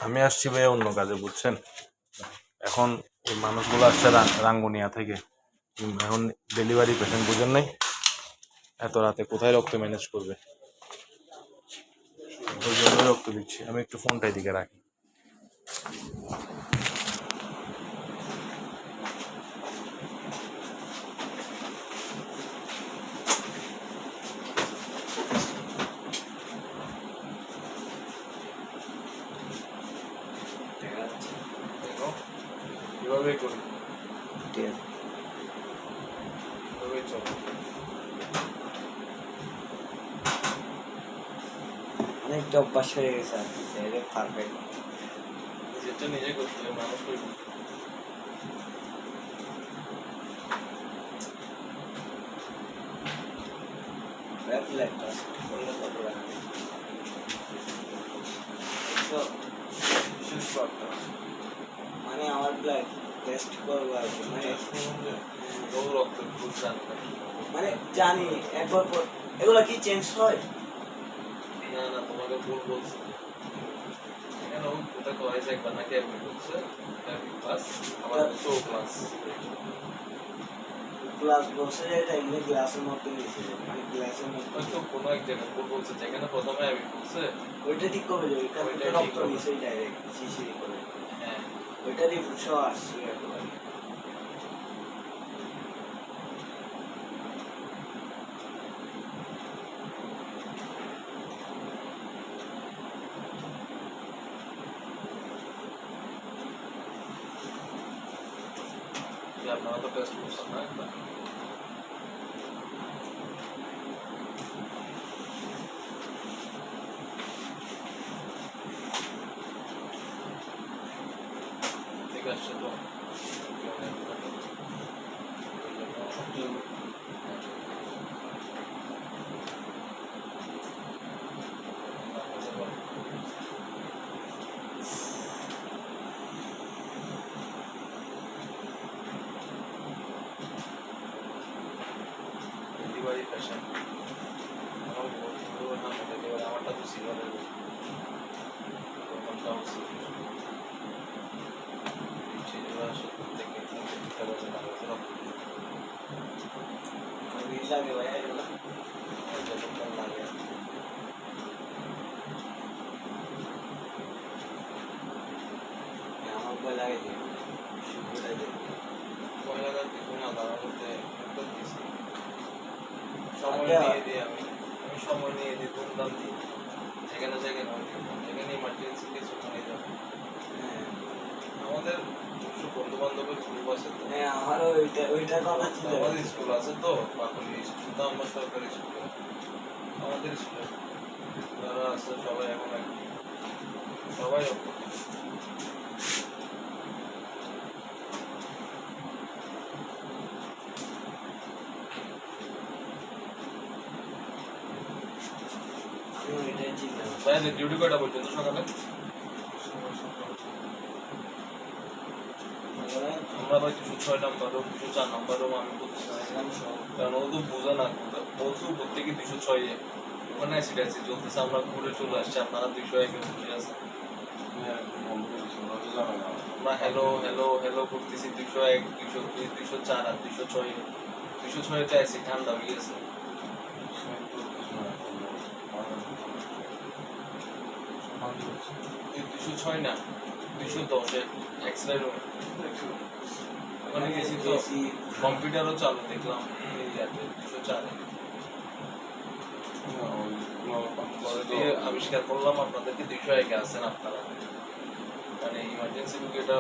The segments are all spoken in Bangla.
আমি আসছি ভাই অন্য কাজে, বুঝছেন। এখন এই মানুষগুলো আসছে রাঙ্গুনিয়া থেকে, এখন ডেলিভারি পেশেন্ট, বুঝেন নাই, এত রাতে কোথায় রক্ত ম্যানেজ করবে, ওই জন্য রক্ত দিচ্ছি। আমি একটু ফোনটা এদিকে রাখি। এভাবেই করি, এভাবেই চলো। অনেকটা অভ্যাস হয়ে গেছে আর কি, পারফেক্ট। নিজেরটা নিজে করতে হবে, মানুষ কই করতে। মানে আমার ব্লাড টেস্ট করবো আর কি, মানে জানি একবার পর এগুলো কি চেঞ্জ হয়? না না, তোমাকে ভুল বলছি। কেন ওটা কয়েছে একবার নাকি অ্যাডমিট করছে, ক্লাস আমার তো ক্লাস গ্লাস বলছে যে এটা এমনি গ্লাসের মধ্যে নিয়েছিল, মানে গ্লাসের মধ্যে হয়তো কোনো এক জায়গায় ভুল বলছে, যেখানে প্রথমে অ্যাডমিট করছে ওইটা ঠিক কবে যাবে? এটা ওইটা রক্ত ঠিক হবে। নিচেই ডাইরেক্ট শিশিরি করে, হ্যাঁ ওইটা রিপোর্ট সহ আসছে একেবারে। যে আপনারা তো টেস্ট করছেন না একবার। ঠিক আছে তো ডেলিভারি পেশেন্ট আমার বন্ধু না, ডেলিভারি আমারটা তো সিরিয়ালের ওখানটাও সিরিয়াল আসে প্রত্যেকে প্রত্যেকটা বাজে কাগজ রক্ত লাগে ভাই এগুলো যতক্ষণ লাগে। আমার ভয় লাগে যে শুক্রটা যে ভয় লাগার কিছু না, তার মধ্যে সময় নিয়ে দিই আমি সময় নিয়ে দিই, ধুমধাম দিই, যেখানে যেখানে যেখানে ইমার্জেন্সি কিছু নিয়ে যাবো। আমাদের বন্ধু বান্ধবের গ্রুপ আছে তো, হ্যাঁ আমারও ওইটা কথা ছিল। আমাদের স্কুল আছে তো, বাকুলি স্কুল তো, আমরা সরকারি স্কুলে, আমাদের স্কুলে যারা আছে সবাই এখন সবাই ডিউটি কয়টা পর্যন্ত সকালে? আমরা আবার কিছু 6 নাম্বারও কিছু 4 নাম্বারও আমি বলছি, কারণ ও তো বোঝে না, বলছি প্রত্যেকে 206 ওখানে অ্যাসিড আছে চলতেছে, আমরা ঘুরে চলে আসছি, আপনারা 201 বসে আছে। আমরা হ্যালো হ্যালো হ্যালো করতেছি, 201 202 204 আর 206 206-তে অ্যাসিড ঠান্ডা হয়ে গেছে। 206 না 210-এ এক্স-রে রুমে ওখানে গেছি তো, কম্পিউটারও চালু দেখলাম এই ইয়াতে 204-এ। পরে দিয়ে আবিষ্কার করলাম আপনাদেরকে 201-এ আছেন আপনারা, মানে ইমার্জেন্সি রুগী এটা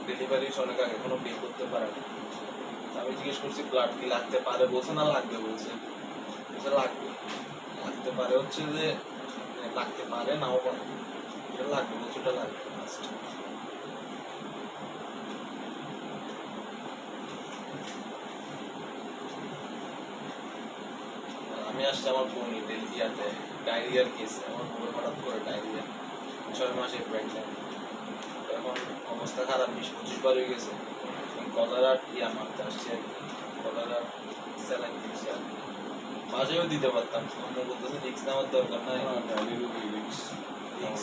ডেলিভারি অনেক আগে এখনো বিল করতে পারে না। আমি জিজ্ঞেস করছি ব্লাড কি লাগতে পারে, বলছে না লাগবে, বলছে লাগতে পারে, হচ্ছে যে লাগতে পারে নাও পারে, এটা লাগবে বলছে, ওটা লাগবে। আমি আসছি আমার বোন ইয়াতে ডায়রিয়ার কেসে, আমার বোনের হঠাৎ করে ডায়রিয়া, 6 মাসের প্রেগনেন্ট, এখন অবস্থা খারাপ, 20-25 বার হয়ে গেছে। কলার ইয়া মারতে আসছে আর কি, কলার স্যালাইন দিচ্ছে আর কি, বাসায়ও দিতে পারতাম, আমরা বলতেছে রিক্স নেওয়ার দরকার নাই, রিক্স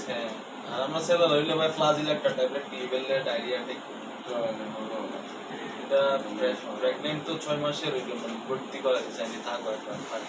হ্যাঁ আর আমরা ছেলে হইলে ভাই ফ্লাজিল একটা ট্যাবলেট নিয়ে ফেললে ডায়রিয়া ঠিক এটা প্রেগনেন্ট তো 6 মাসের হইলো মানে ভর্তি করা চাইলে থাকো একটা থাক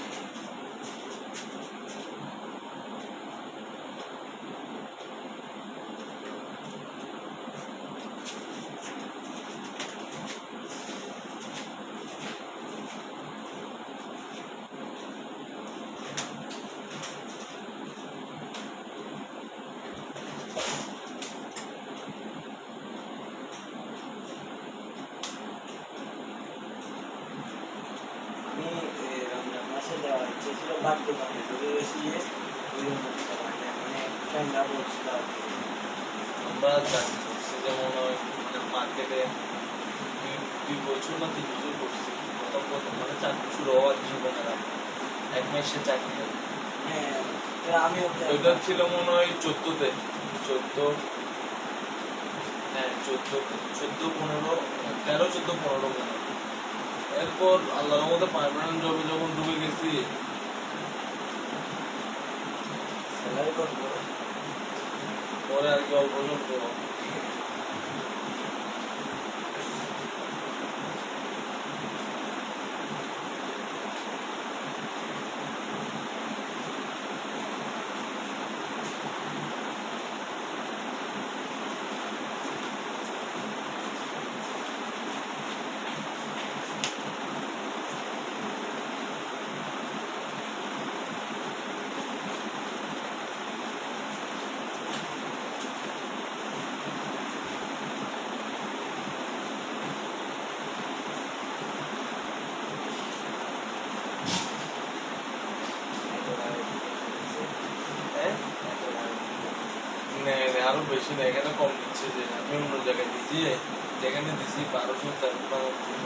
আমি রমজান মাসে দেওয়ার ইচ্ছে ছিল বাড়তে পারি ধরে গেছি যে ওই জন্য দিতে পারি না। মানে ঠান্ডা পড়ছিল আর কি। আমরা চাকরি করছি যেমন ওই মার্কেটে 2 বছর না 3 বছর করছি প্রথম মানে চাকরি শুরু হওয়ার জীবনের আগে 1 মাসে চাকরি হয়। হ্যাঁ তো আমিও ওইটা ছিল মনে হয় 14-তে 14 হ্যাঁ 13 14 15 মনে হয়। এরপর আল্লাহর রহমতে পার্মানেন্ট জবে যখন ঢুকে গেছি স্যালারি করবো পরে আর কি অল্প স্বল্প হ্যাঁ আরো বেশি না এখানে কম দিচ্ছে যে আমি অন্য জায়গায় দিচ্ছি যেখানে দিচ্ছি 1200 1300